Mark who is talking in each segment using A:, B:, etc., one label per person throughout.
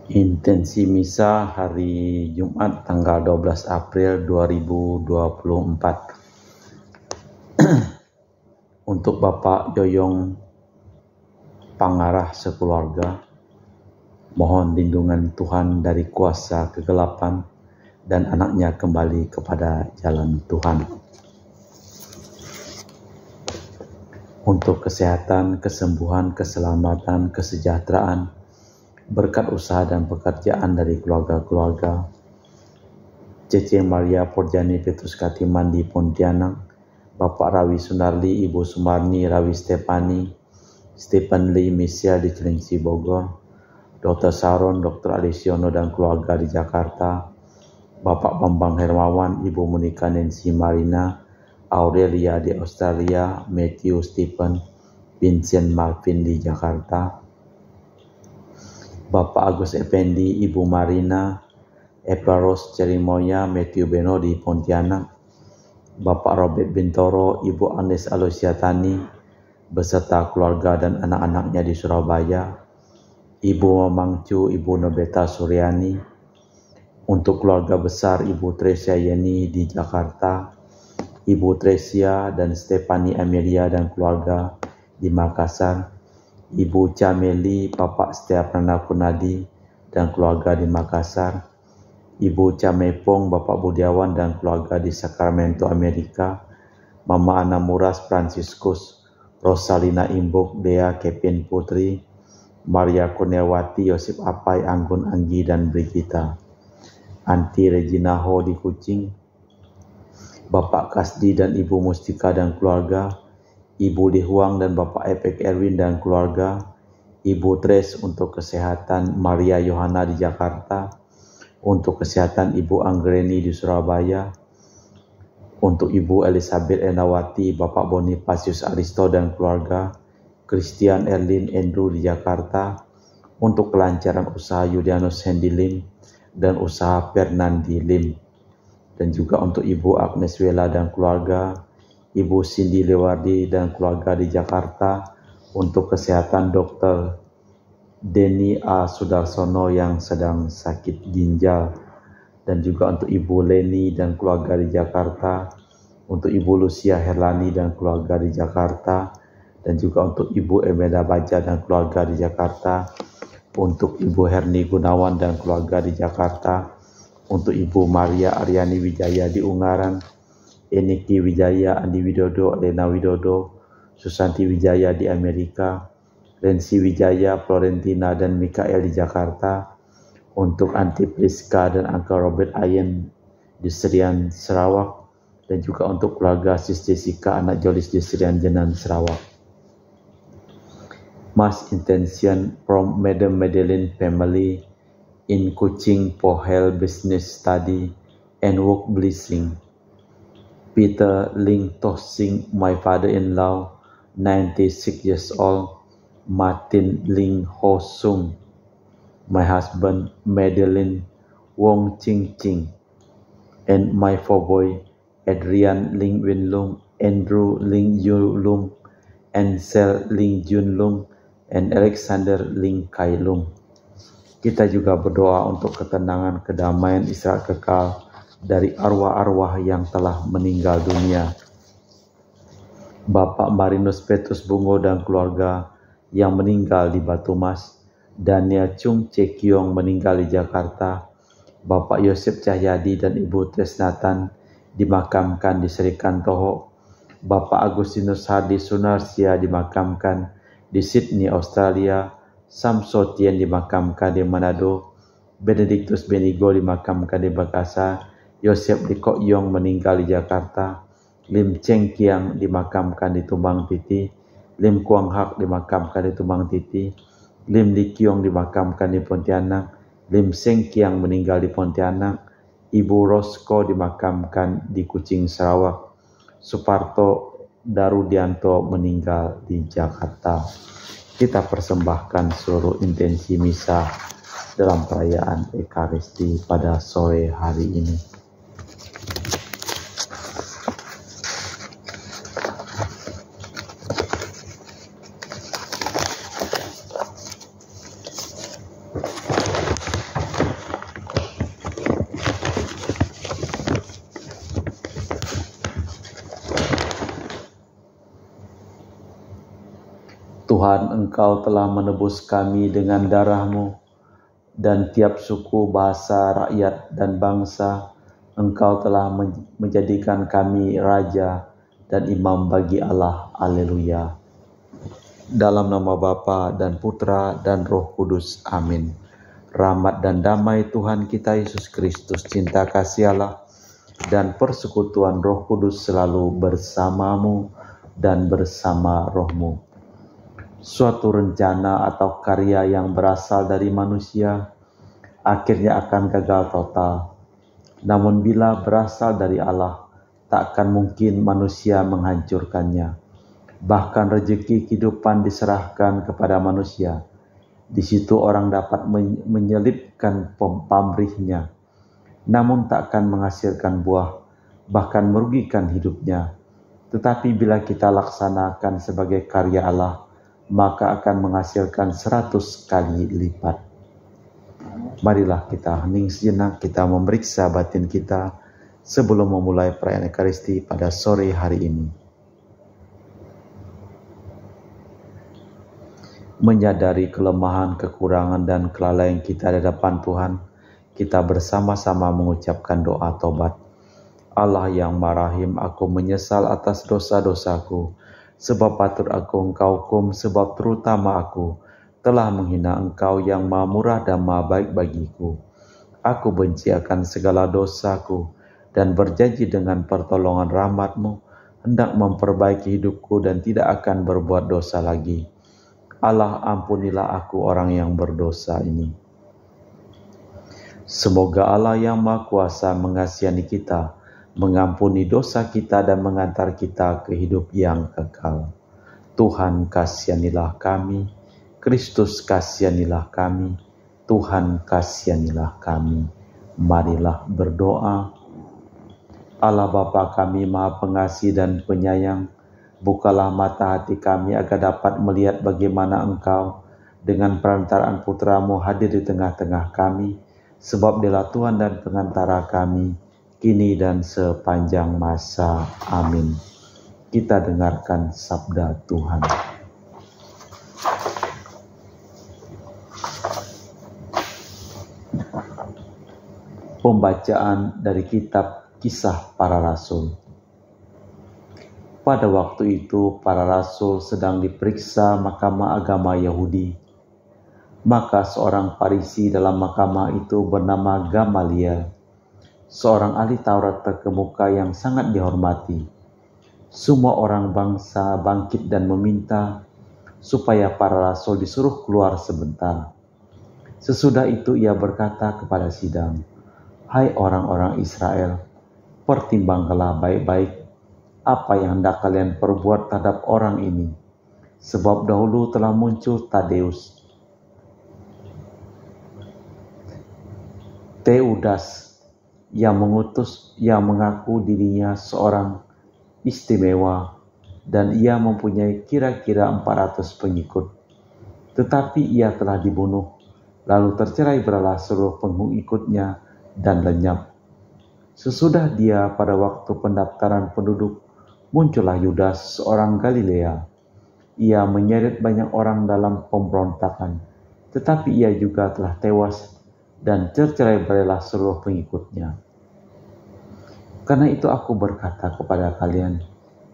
A: Intensi misa hari Jumat tanggal 12 April 2024 untuk Bapak Yoyong Pangarah sekeluarga. Mohon lindungan Tuhan dari kuasa kegelapan dan anaknya kembali kepada jalan Tuhan. Untuk kesehatan, kesembuhan, keselamatan, kesejahteraan, berkat usaha dan pekerjaan dari keluarga-keluarga Cece Maria Porjani Petrus Katiman di Pontianak, Bapak Rawi Sunarli, Ibu Sumarni Rawi Stepani, Stephen Lee Misia di Cilengsi Bogor, Dr. Saron, Dr. Alisiono dan keluarga di Jakarta, Bapak Bambang Hermawan, Ibu Monika Nancy Marina, Aurelia di Australia, Matthew Stephen, Vincent Marvin di Jakarta, Bapak Agus Effendi, Ibu Marina, Eva Rose Cerimoya, Matthew Beno di Pontianak, Bapak Robert Bintoro, Ibu Agnes Alosiatani, beserta keluarga dan anak-anaknya di Surabaya, Ibu Mamangcu, Ibu Nobeta Suryani, untuk keluarga besar Ibu Tresia Yeni di Jakarta, Ibu Tresia dan Stefani Amelia dan keluarga di Makassar, Ibu Cameli, Bapak Setia Pranakunadi dan keluarga di Makassar, Ibu Camepong, Bapak Budiawan dan keluarga di Sacramento, Amerika, Mama Ana Muras Franciscus, Rosalina Imbok, Dea Kevin Putri, Maria Kurniawati, Yosip Apai, Anggun Anggi dan Brigita, Anti Regina Ho di Kucing, Bapak Kasdi dan Ibu Mustika dan keluarga, Ibu Dehuang dan Bapak Epek Erwin dan keluarga, Ibu Tres untuk kesehatan Maria Yohana di Jakarta, untuk kesehatan Ibu Anggreni di Surabaya, untuk Ibu Elizabeth Enawati, Bapak Bonifasius Aristo dan keluarga, Christian Erlin Andrew di Jakarta, untuk kelancaran usaha Yulianus Hendy Lim dan usaha Fernandi Lim, dan juga untuk Ibu Agnes Wela dan keluarga, Ibu Cindy Lewardi dan keluarga di Jakarta, untuk kesehatan Dr. Denny A. Sudarsono yang sedang sakit ginjal, dan juga untuk Ibu Leni dan keluarga di Jakarta, untuk Ibu Lucia Herlani dan keluarga di Jakarta, dan juga untuk Ibu Emeda Baja dan keluarga di Jakarta, untuk Ibu Herni Gunawan dan keluarga di Jakarta, untuk Ibu Maria Aryani Wijaya di Ungaran, Eniki Wijaya, Andi Widodo, Lena Widodo, Susanti Wijaya di Amerika, Rensi Wijaya, Florentina dan Mikael di Jakarta, untuk Anti Priska dan Uncle Robert Ayen di Serian Sarawak, dan juga untuk keluarga Sis Jessica, anak Jolis di Serian Jenan Sarawak. Mass intention from Madam Madeline family in Kuching for health, business, study, and work blessing. Peter Ling Toh Sing, my father-in-law, 96 years old. Martin Ling Ho Sung, my husband, Madeline Wong Ching Ching, and my four boy, Adrian Ling Win Lung, Andrew Ling Yu Lung, Ansel Ling Jun Lung, and Alexander Ling Kai Lung. Kita juga berdoa untuk ketenangan, kedamaian, istirahat kekal dari arwah-arwah yang telah meninggal dunia. Bapak Marinus Petrus Bungo dan keluarga yang meninggal di Batu Mas, Daniel Chung Cekiong meninggal di Jakarta, Bapak Yosef Cahyadi dan Ibu Tresnatan dimakamkan di Serikantoho, Bapak Agustinus Hardi Sunarsia dimakamkan di Sydney, Australia, Samso Tien dimakamkan di Manado, Benedictus Benigo dimakamkan di Makassar, Yosef Liko Yong meninggal di Jakarta, Lim Cheng Kiang dimakamkan di Tumbang Titi, Lim Kuang Hak dimakamkan di Tumbang Titi, Lim Li Kiong dimakamkan di Pontianak, Lim Seng Kiang meninggal di Pontianak, Ibu Rosko dimakamkan di Kucing Sarawak, Suparto Darudianto meninggal di Jakarta. Kita persembahkan seluruh intensi misa dalam perayaan Ekaristi pada sore hari ini. Engkau telah menebus kami dengan darah-Mu, dan tiap suku, bahasa, rakyat, dan bangsa, Engkau telah menjadikan kami raja dan imam bagi Allah. Haleluya. Dalam nama Bapa dan Putra dan Roh Kudus. Amin. Rahmat dan damai Tuhan kita Yesus Kristus, cinta kasih Allah, dan persekutuan Roh Kudus selalu bersamamu dan bersama rohmu. Suatu rencana atau karya yang berasal dari manusia akhirnya akan gagal total. Namun bila berasal dari Allah, tak akan mungkin manusia menghancurkannya. Bahkan rezeki kehidupan diserahkan kepada manusia. Di situ orang dapat menyelipkan pamrihnya, namun tak akan menghasilkan buah, bahkan merugikan hidupnya. Tetapi bila kita laksanakan sebagai karya Allah, maka akan menghasilkan 100 kali lipat. Marilah kita hening sejenak, kita memeriksa batin kita sebelum memulai perayaan Ekaristi pada sore hari ini. Menyadari kelemahan, kekurangan, dan kelalaian kita di hadapan Tuhan, kita bersama-sama mengucapkan doa tobat. Allah yang Maha Rahim, aku menyesal atas dosa-dosaku, sebab patut aku Engkau hukum, sebab terutama aku telah menghina Engkau yang Maha Murah dan Maha Baik bagiku. Aku benci akan segala dosaku, dan berjanji dengan pertolongan rahmat-Mu, hendak memperbaiki hidupku dan tidak akan berbuat dosa lagi. Allah, ampunilah aku orang yang berdosa ini. Semoga Allah yang Maha Kuasa mengasihani kita, mengampuni dosa kita dan mengantar kita ke hidup yang kekal. Tuhan kasihanilah kami, Kristus kasihanilah kami, Tuhan kasihanilah kami. Marilah berdoa. Allah Bapa kami Maha Pengasih dan Penyayang, bukalah mata hati kami agar dapat melihat bagaimana Engkau dengan perantaraan Putra-Mu hadir di tengah-tengah kami, sebab Dialah Tuhan dan pengantara kami, kini dan sepanjang masa. Amin. Kita dengarkan sabda Tuhan. Pembacaan dari kitab Kisah Para Rasul. Pada waktu itu para rasul sedang diperiksa Mahkamah Agama Yahudi. Maka seorang Farisi dalam mahkamah itu bernama Gamaliel, seorang ahli Taurat terkemuka yang sangat dihormati. Semua orang bangsa bangkit dan meminta supaya para rasul disuruh keluar sebentar. Sesudah itu ia berkata kepada sidang, "Hai orang-orang Israel, pertimbangkanlah baik-baik apa yang hendak kalian perbuat terhadap orang ini. Sebab dahulu telah muncul Teudas yang mengaku dirinya seorang istimewa, dan ia mempunyai kira-kira 400 pengikut. Tetapi ia telah dibunuh, lalu tercerai beralah seluruh pengikutnya dan lenyap. Sesudah dia pada waktu pendaftaran penduduk, muncullah Yudas, seorang Galilea. Ia menyeret banyak orang dalam pemberontakan, tetapi ia juga telah tewas dan tercerai-berailah seluruh pengikutnya. Karena itu aku berkata kepada kalian,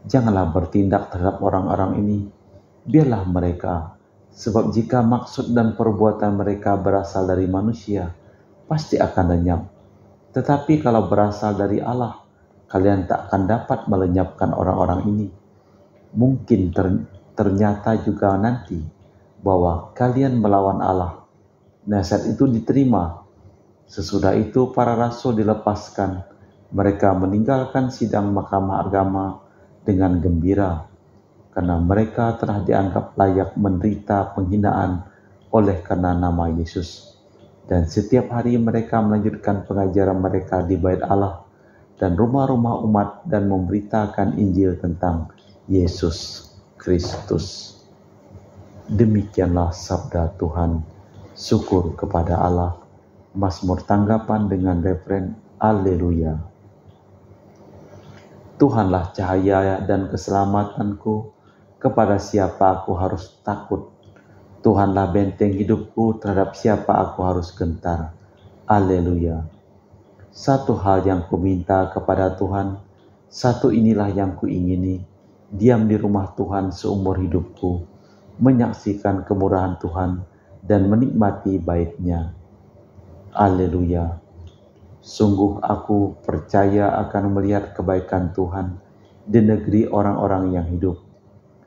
A: janganlah bertindak terhadap orang-orang ini, biarlah mereka, sebab jika maksud dan perbuatan mereka berasal dari manusia, pasti akan lenyap. Tetapi kalau berasal dari Allah, kalian tak akan dapat melenyapkan orang-orang ini. Mungkin ternyata juga nanti bahwa kalian melawan Allah. Nasihat itu diterima. Sesudah itu para rasul dilepaskan. Mereka meninggalkan sidang Mahkamah Agama dengan gembira, karena mereka telah dianggap layak menderita penghinaan oleh karena nama Yesus. Dan setiap hari mereka melanjutkan pengajaran mereka di Bait Allah dan rumah-rumah umat dan memberitakan Injil tentang Yesus Kristus. Demikianlah sabda Tuhan. Syukur kepada Allah. Mazmur tanggapan dengan referen Haleluya. Tuhanlah cahaya dan keselamatanku, kepada siapa aku harus takut? Tuhanlah benteng hidupku, terhadap siapa aku harus gentar. Haleluya. Satu hal yang kuminta kepada Tuhan, satu inilah yang kuingini, diam di rumah Tuhan seumur hidupku, menyaksikan kemurahan Tuhan dan menikmati bait-Nya. Haleluya. Sungguh aku percaya akan melihat kebaikan Tuhan di negeri orang-orang yang hidup.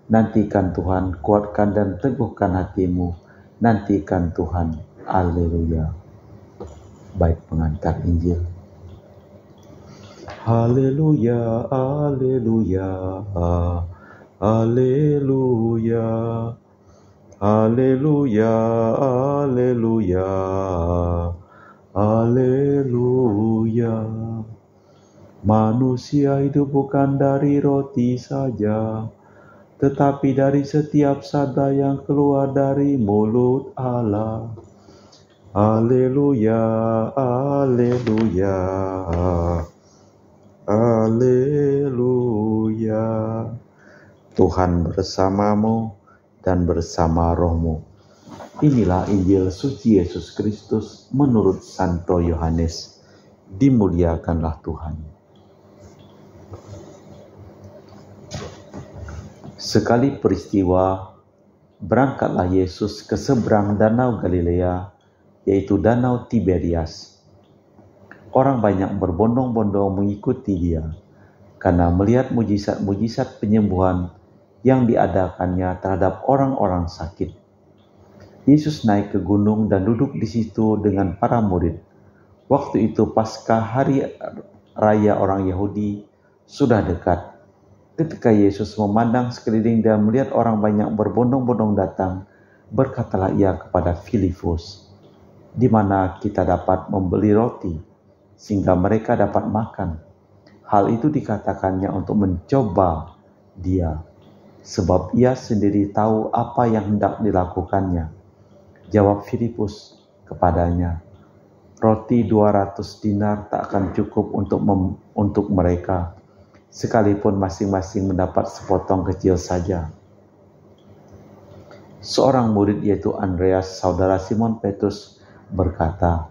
A: Nantikan Tuhan, kuatkan dan teguhkan hatimu. Nantikan Tuhan. Haleluya. Baik pengantar Injil. Haleluya, haleluya, haleluya, haleluya, haleluya, haleluya. Manusia hidup bukan dari roti saja, tetapi dari setiap sabda yang keluar dari mulut Allah. Haleluya, haleluya, haleluya. Tuhan bersamamu dan bersama rohmu. Inilah Injil suci Yesus Kristus menurut Santo Yohanes. Dimuliakanlah Tuhan. Sekali peristiwa, berangkatlah Yesus ke seberang danau Galilea, yaitu danau Tiberias. Orang banyak berbondong-bondong mengikuti Dia, karena melihat mujizat-mujizat penyembuhan yang diadakannya terhadap orang-orang sakit. Yesus naik ke gunung dan duduk di situ dengan para murid. Waktu itu Paskah, hari raya orang Yahudi, sudah dekat. Ketika Yesus memandang sekeliling dan melihat orang banyak berbondong-bondong datang, berkatalah Ia kepada Filipus, "Di mana kita dapat membeli roti, sehingga mereka dapat makan?" Hal itu dikatakannya untuk mencoba Dia, sebab Ia sendiri tahu apa yang hendak dilakukannya. Jawab Filipus kepadanya, "Roti 200 dinar tak akan cukup untuk mereka, sekalipun masing-masing mendapat sepotong kecil saja." Seorang murid, yaitu Andreas, saudara Simon Petrus, berkata,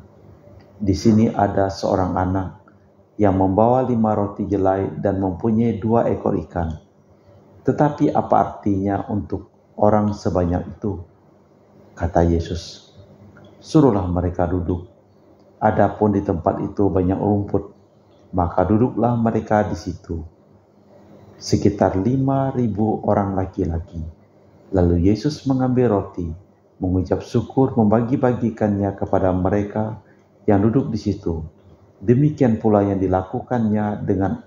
A: "Di sini ada seorang anak yang membawa 5 roti jelai dan mempunyai 2 ekor ikan. Tetapi apa artinya untuk orang sebanyak itu?" Kata Yesus, "Suruhlah mereka duduk. Adapun di tempat itu banyak rumput, maka duduklah mereka di situ." Sekitar 5.000 orang laki-laki. Lalu Yesus mengambil roti, mengucap syukur, membagi-bagikannya kepada mereka yang duduk di situ. Demikian pula yang dilakukannya dengan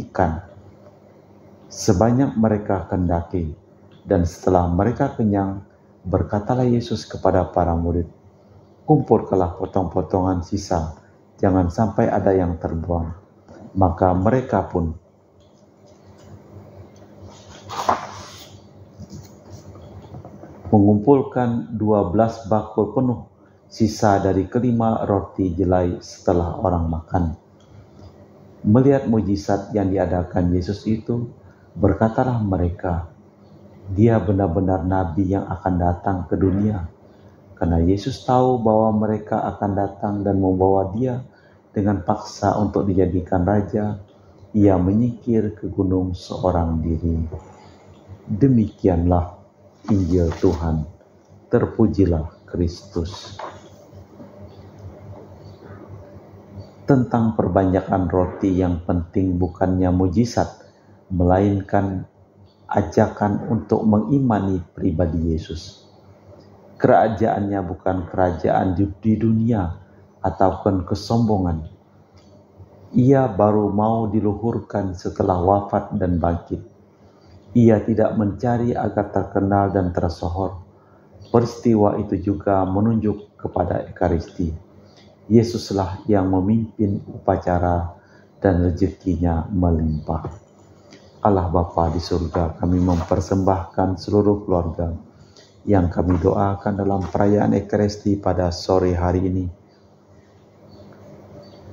A: ikan, sebanyak mereka kendaki. Dan setelah mereka kenyang, berkatalah Yesus kepada para murid, "Kumpulkanlah potong-potongan sisa, jangan sampai ada yang terbuang." Maka mereka pun mengumpulkan 12 bakul penuh sisa dari kelima roti jelai setelah orang makan. Melihat mujizat yang diadakan Yesus itu, berkatalah mereka, "Dia benar-benar nabi yang akan datang ke dunia." Karena Yesus tahu bahwa mereka akan datang dan membawa Dia dengan paksa untuk dijadikan raja, Ia menyingkir ke gunung seorang diri. Demikianlah Injil Tuhan. Terpujilah Kristus. Tentang perbanyakan roti yang penting bukannya mujizat, melainkan ajakan untuk mengimani pribadi Yesus. Kerajaannya bukan kerajaan di dunia ataupun kesombongan. Ia baru mau diluhurkan setelah wafat dan bangkit. Ia tidak mencari agar terkenal dan tersohor. Peristiwa itu juga menunjuk kepada Ekaristi. Yesuslah yang memimpin upacara dan rezekinya melimpah. Allah Bapa di surga, kami mempersembahkan seluruh keluarga yang kami doakan dalam perayaan Ekaristi pada sore hari ini.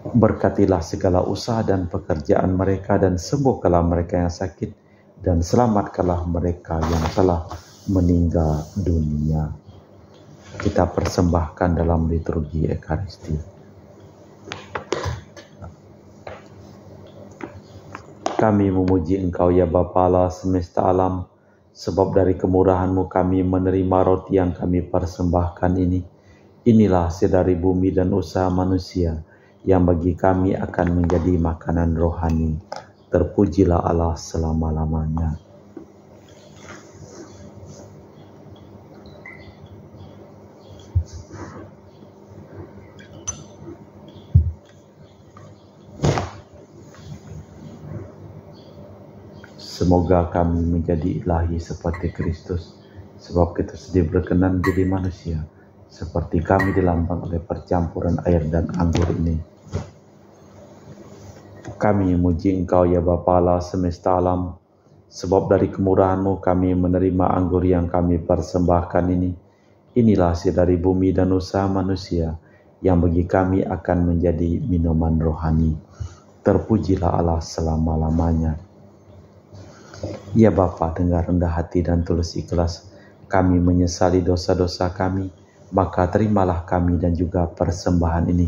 A: Berkatilah segala usaha dan pekerjaan mereka, dan sembuhkanlah mereka yang sakit, dan selamatkanlah mereka yang telah meninggal dunia. kita persembahkan dalam liturgi Ekaristi. Kami memuji Engkau ya Bapa Allah semesta alam, sebab dari kemurahan-Mu kami menerima roti yang kami persembahkan ini. Inilah hasil dari bumi dan usaha manusia, yang bagi kami akan menjadi makanan rohani. Terpujilah Allah selama-lamanya. Semoga kami menjadi ilahi seperti Kristus, sebab kita sendiri berkenan jadi manusia, seperti kami dilambang oleh percampuran air dan anggur ini. Kami memuji Engkau ya Bapa Allah semesta alam, sebab dari kemurahan-Mu kami menerima anggur yang kami persembahkan ini. Inilah hasil dari bumi dan usaha manusia, yang bagi kami akan menjadi minuman rohani. Terpujilah Allah selama-lamanya. Ya Bapa, dengan rendah hati dan tulus ikhlas, kami menyesali dosa-dosa kami, maka terimalah kami dan juga persembahan ini.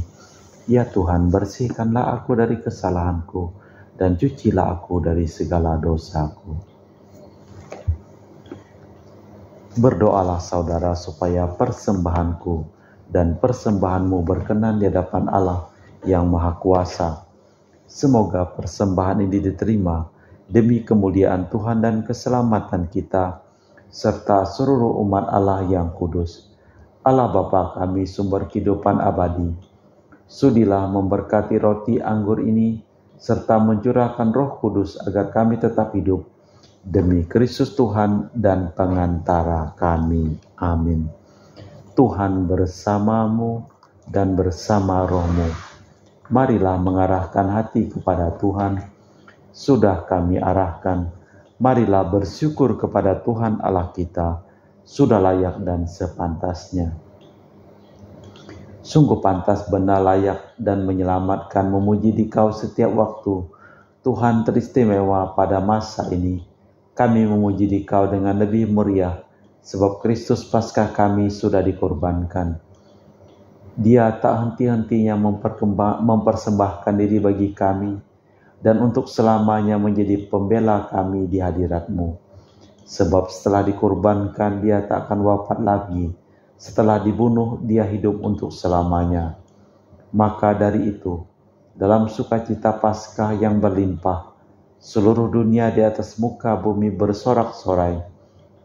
A: Ya Tuhan, bersihkanlah aku dari kesalahanku, dan cucilah aku dari segala dosaku. Berdoalah saudara supaya persembahanku dan persembahanmu berkenan di hadapan Allah yang Maha Kuasa. Semoga persembahan ini diterima demi kemuliaan Tuhan dan keselamatan kita, serta seluruh umat Allah yang kudus. Allah Bapa kami, sumber kehidupan abadi, sudilah memberkati roti anggur ini, serta mencurahkan Roh Kudus agar kami tetap hidup, demi Kristus Tuhan dan pengantara kami. Amin. Tuhan bersamamu dan bersama rohmu. Marilah mengarahkan hati kepada Tuhan. Sudah kami arahkan, marilah bersyukur kepada Tuhan Allah kita, sudah layak dan sepantasnya. Sungguh pantas, benar, layak dan menyelamatkan memuji Dikau setiap waktu. Tuhan teristimewa pada masa ini, kami memuji Dikau dengan lebih meriah, sebab Kristus Paskah kami sudah dikorbankan. Dia tak henti-hentinya mempersembahkan diri bagi kami, dan untuk selamanya menjadi pembela kami di hadirat-Mu. Sebab setelah dikorbankan, Dia tak akan wafat lagi. Setelah dibunuh, Dia hidup untuk selamanya. Maka dari itu, dalam sukacita Paskah yang berlimpah, seluruh dunia di atas muka bumi bersorak-sorai.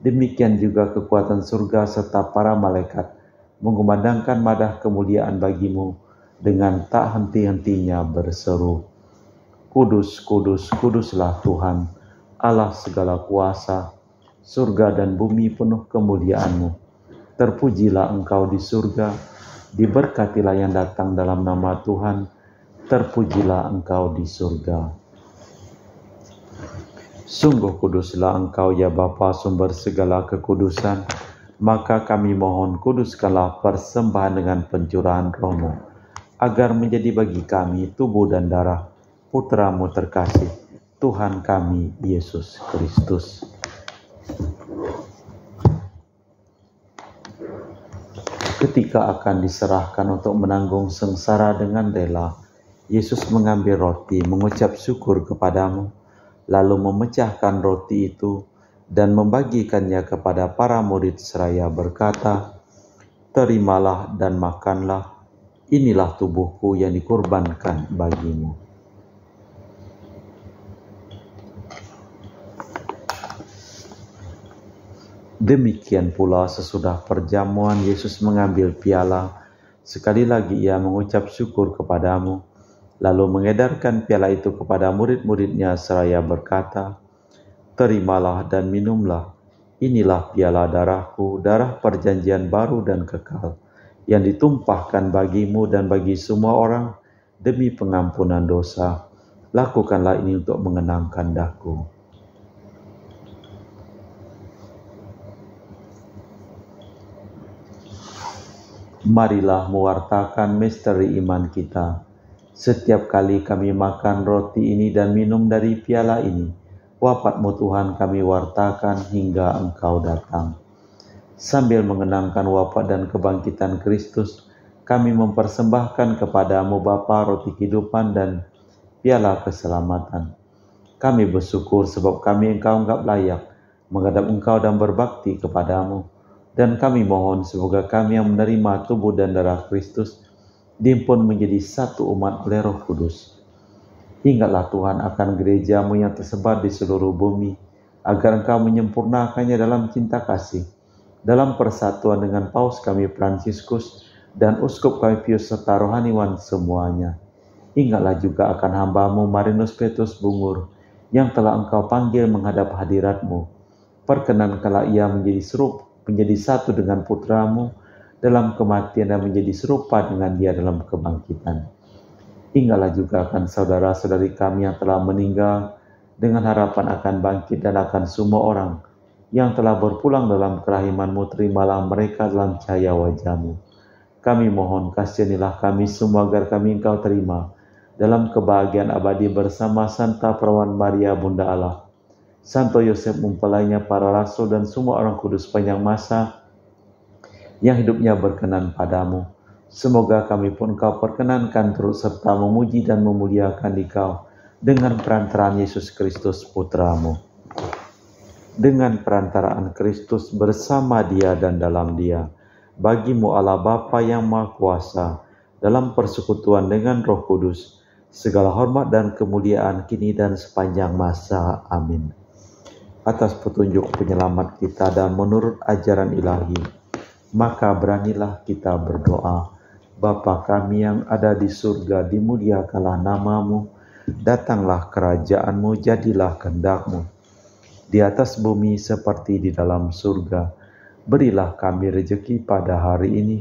A: Demikian juga kekuatan surga serta para malaikat mengumandangkan madah kemuliaan bagi-Mu dengan tak henti-hentinya berseru, Kudus, kudus, kuduslah Tuhan, Allah segala kuasa, surga dan bumi penuh kemuliaan-Mu. Terpujilah Engkau di surga, diberkatilah yang datang dalam nama Tuhan, terpujilah Engkau di surga. Sungguh kuduslah Engkau ya Bapa, sumber segala kekudusan, maka kami mohon kuduskanlah persembahan dengan pencurahan Roh-Mu, agar menjadi bagi kami tubuh dan darah Putra-Mu terkasih, Tuhan kami, Yesus Kristus. Ketika akan diserahkan untuk menanggung sengsara dengan rela, Yesus mengambil roti, mengucap syukur kepadamu, lalu memecahkan roti itu dan membagikannya kepada para murid seraya berkata, Terimalah dan makanlah, inilah tubuhku yang dikorbankan bagimu. Demikian pula sesudah perjamuan Yesus mengambil piala, sekali lagi Ia mengucap syukur kepadamu, lalu mengedarkan piala itu kepada murid-murid-Nya seraya berkata, Terimalah dan minumlah, inilah piala darahku, darah perjanjian baru dan kekal, yang ditumpahkan bagimu dan bagi semua orang demi pengampunan dosa. Lakukanlah ini untuk mengenangkan daku. Marilah mewartakan misteri iman kita. Setiap kali kami makan roti ini dan minum dari piala ini, wafat-Mu Tuhan kami wartakan hingga Engkau datang. Sambil mengenangkan wafat dan kebangkitan Kristus, kami mempersembahkan kepadamu Bapa roti kehidupan dan piala keselamatan. Kami bersyukur sebab kami Engkau anggap layak menghadap Engkau dan berbakti kepadamu. Dan kami mohon semoga kami yang menerima tubuh dan darah Kristus dihimpun menjadi satu umat oleh Roh Kudus. Ingatlah Tuhan akan gerejamu yang tersebar di seluruh bumi, agar Engkau menyempurnakannya dalam cinta kasih, dalam persatuan dengan Paus kami Fransiskus dan Uskup kami Pius serta rohaniwan semuanya. Ingatlah juga akan hamba-Mu Marinus Petrus Bungur, yang telah Engkau panggil menghadap hadirat-Mu. Perkenankanlah ia menjadi satu dengan putra-Mu dalam kematian dan menjadi serupa dengan dia dalam kebangkitan. Ingatlah juga akan saudara-saudari kami yang telah meninggal dengan harapan akan bangkit, dan akan semua orang yang telah berpulang dalam kerahiman-Mu, terimalah mereka dalam cahaya wajah-Mu. Kami mohon kasihanilah kami semua agar kami Engkau terima dalam kebahagiaan abadi bersama Santa Perawan Maria Bunda Allah, Santo Yosef mempelainya, para rasul dan semua orang kudus sepanjang masa yang hidupnya berkenan padamu. Semoga kami pun Engkau perkenankan turut serta memuji dan memuliakan Engkau dengan perantaraan Yesus Kristus Putra-Mu. Dengan perantaraan Kristus, bersama Dia dan dalam Dia, bagi-Mu Allah Bapa yang Maha Kuasa, dalam persekutuan dengan Roh Kudus, segala hormat dan kemuliaan kini dan sepanjang masa. Amin. Atas petunjuk penyelamat kita dan menurut ajaran ilahi, maka beranilah kita berdoa. Bapa kami yang ada di surga, dimuliakanlah nama-Mu, datanglah kerajaan-Mu, jadilah kehendak-Mu di atas bumi seperti di dalam surga. Berilah kami rejeki pada hari ini,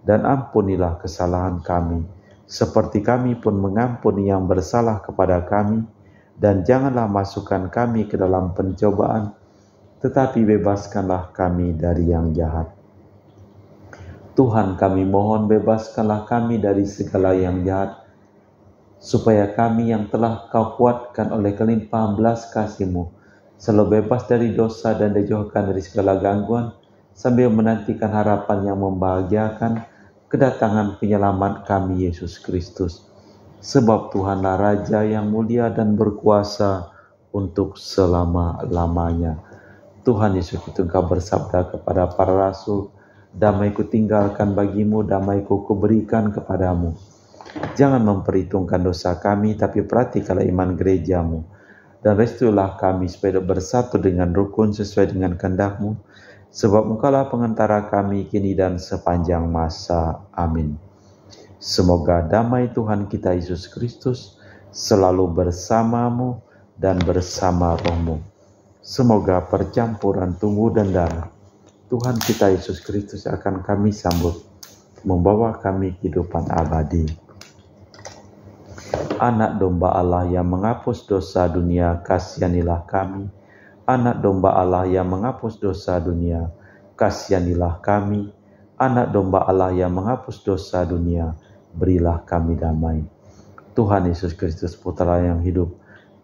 A: dan ampunilah kesalahan kami, seperti kami pun mengampuni yang bersalah kepada kami. Dan janganlah masukkan kami ke dalam pencobaan, tetapi bebaskanlah kami dari yang jahat. Tuhan, kami mohon bebaskanlah kami dari segala yang jahat, supaya kami yang telah Kau kuatkan oleh kelimpahan belas kasih-Mu, selalu bebas dari dosa dan dijauhkan dari segala gangguan, sambil menantikan harapan yang membahagiakan kedatangan penyelamat kami Yesus Kristus. Sebab Tuhanlah Raja yang mulia dan berkuasa untuk selama-lamanya. Tuhan Yesus itu Engkau bersabda kepada para rasul, damai-Ku tinggalkan bagimu, damai-Ku kuberikan kepadamu. Jangan memperhitungkan dosa kami, tapi perhatikanlah iman gereja-Mu. Dan restuilah kami supaya bersatu dengan rukun sesuai dengan kehendak-Mu. Sebab Engkaulah pengantara kami kini dan sepanjang masa. Amin. Semoga damai Tuhan kita Yesus Kristus selalu bersamamu dan bersama rohmu. Semoga percampuran tubuh dan darah Tuhan kita Yesus Kristus akan kami sambut, membawa kami kehidupan abadi. Anak domba Allah yang menghapus dosa dunia, kasihanilah kami. Anak domba Allah yang menghapus dosa dunia, kasihanilah kami. Anak domba Allah yang menghapus dosa dunia, berilah kami damai. Tuhan Yesus Kristus Putra yang hidup,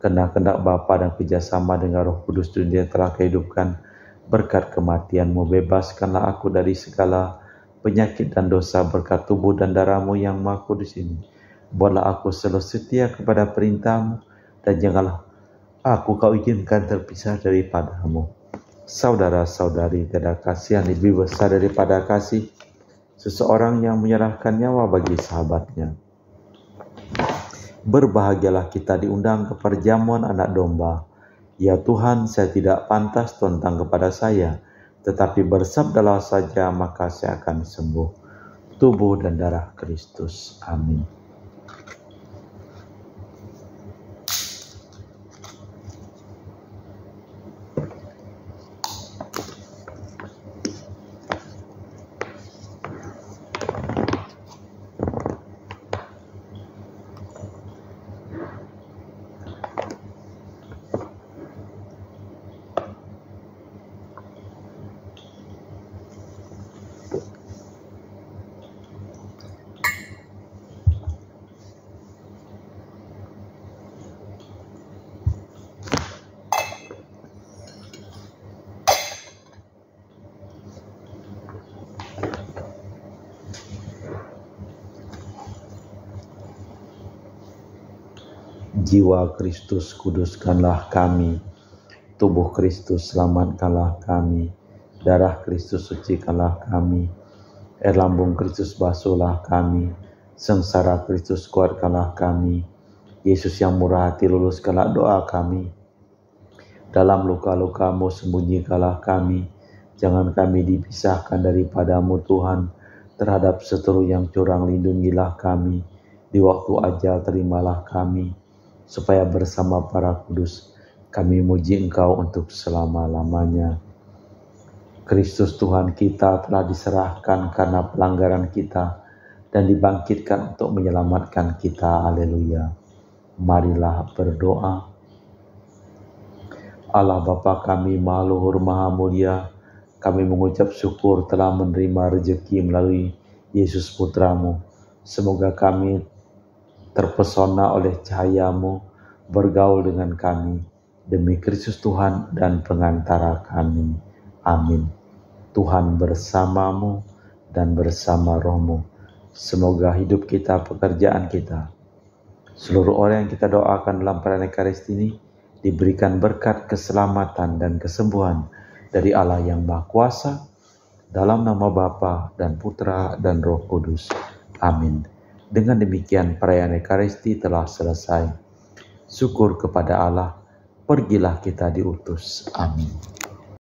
A: kehendak Bapa dan kerjasama dengan Roh Kudus dunia telah kehidupkan. Berkat kematian-Mu, bebaskanlah aku dari segala penyakit dan dosa berkat tubuh dan darah-Mu yang Maha Kudus ini. Buatlah aku selalu setia kepada perintah-Mu, dan janganlah aku Kau izinkan terpisah daripada-Mu. Saudara-saudari, tiada kasih yang lebih besar daripada kasih seseorang yang menyerahkan nyawa bagi sahabatnya. Berbahagialah kita diundang ke perjamuan anak domba. Ya Tuhan, saya tidak pantas tentang kepada saya, tetapi bersabdalah saja maka saya akan sembuh. Tubuh dan darah Kristus. Amin. Jiwa Kristus kuduskanlah kami, tubuh Kristus selamatkanlah kami, darah Kristus sucikanlah kami, air lambung Kristus basuhlah kami, sengsara Kristus kuatkanlah kami, Yesus yang murah hati luluskanlah doa kami, dalam luka-lukamu sembunyikanlah kami, jangan kami dipisahkan daripadamu Tuhan, terhadap seteru yang curang lindungilah kami, di waktu ajal terimalah kami, supaya bersama para kudus kami muji Engkau untuk selama-lamanya. Kristus Tuhan kita telah diserahkan karena pelanggaran kita dan dibangkitkan untuk menyelamatkan kita. Haleluya. Marilah berdoa. Allah Bapa kami Maha Luhur Maha Mulia, kami mengucap syukur telah menerima rezeki melalui Yesus Putramu. Semoga kami terpesona oleh cahayamu, bergaul dengan kami, demi Kristus Tuhan dan pengantara kami. Amin. Tuhan bersamamu dan bersama rohmu. Semoga hidup kita, pekerjaan kita, seluruh orang yang kita doakan dalam perayaan Ekaristi ini, diberikan berkat keselamatan dan kesembuhan dari Allah yang Maha Kuasa, dalam nama Bapa dan Putra dan Roh Kudus. Amin. Dengan demikian perayaan Ekaristi telah selesai. Syukur kepada Allah, pergilah kita diutus. Amin.